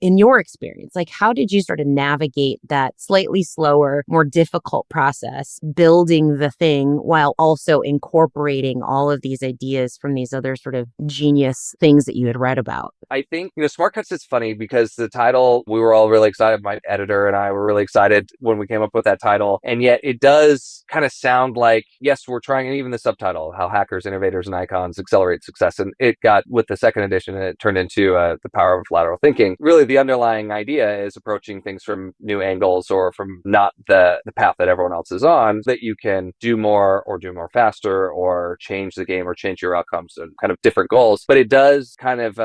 in your experience, like how did you sort of navigate that slightly slower, more difficult process, building the thing while also incorporating all of these ideas from these other sort of genius things that you had read about? I think, Smart Cuts is funny because the title, we were all really excited. My editor and I were really excited when we came up with that title. And yet it does kind of sound like, yes, we're trying, and even the subtitle, how hackers, innovators, and icons accelerate success. And it got, with the second edition, it turned into the power of lateral thinking. Really, the underlying idea is approaching things from new angles or from not the path that everyone else is on, that you can do more or do more faster or change the game or change your outcomes and kind of different goals. But it does kind of,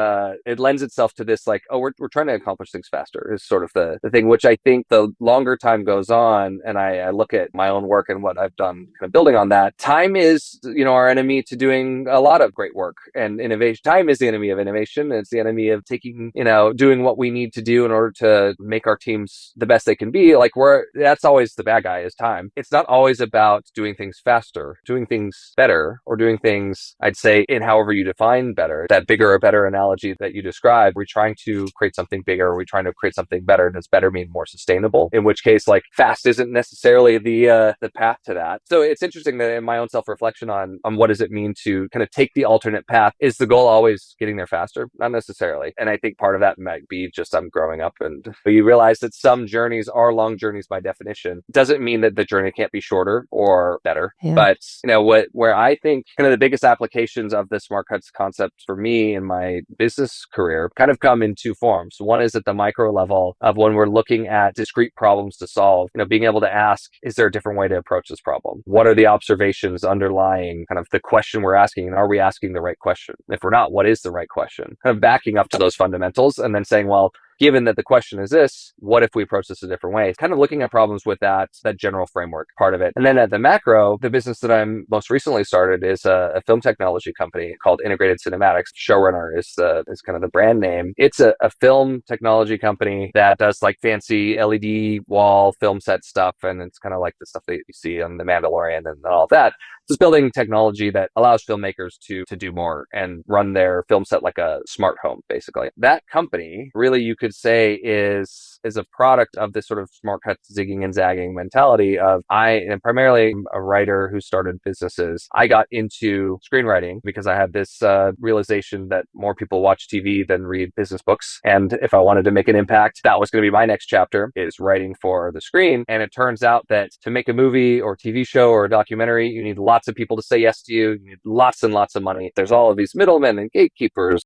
it lends itself to this like, oh, we're trying to accomplish things faster is sort of the thing, which I think the longer time goes on and I look at my own work and what I've done kind of building on that, time is, our enemy to doing a lot of great work and innovation. Time is the enemy of innovation. It's the enemy of taking, doing what we need to do in order to make our teams the best they can be. Like that's always the bad guy is time. It's not always about doing things faster, doing things better, or doing things, I'd say, in however you define better. That bigger or better analogy that you described, we're trying to create something bigger, or we're trying to create something better. Does better mean more sustainable? In which case, like fast isn't necessarily the path to that. So it's interesting that in my own self-reflection on what does it mean to kind of take the alternate path, is the goal always getting there faster? Not necessarily. And I think part of that might be just I'm growing up and you realize that some journeys are long journeys by definition. Doesn't mean that the journey can't be shorter or better. Yeah. But where I think kind of the biggest applications of the smart cuts concept for me in my business career kind of come in two forms. One is at the micro level of when we're looking at discrete problems to solve, being able to ask, is there a different way to approach this problem? What are the observations underlying kind of the question we're asking? And are we asking the right question? If we're not, what is the right question? Kind of backing up to those fundamentals and then saying, well, given that the question is this, what if we approach this a different way? Kind of looking at problems with that general framework part of it. And then at the macro, the business that I'm most recently started is a film technology company called Integrated Cinematics. Showrunner is kind of the brand name. It's a film technology company that does like fancy LED wall film set stuff. And it's kind of like the stuff that you see on The Mandalorian and all of that. It's building technology that allows filmmakers to do more and run their film set like a smart home, basically. That company, really, you could say, is a product of this sort of smart cut zigging and zagging mentality of I am primarily a writer who started businesses. I got into screenwriting because I had this realization that more people watch TV than read business books. And if I wanted to make an impact, that was going to be my next chapter, is writing for the screen. And it turns out that to make a movie or TV show or a documentary, you need lots of people to say yes to you. You need lots and lots of money. There's all of these middlemen and gatekeepers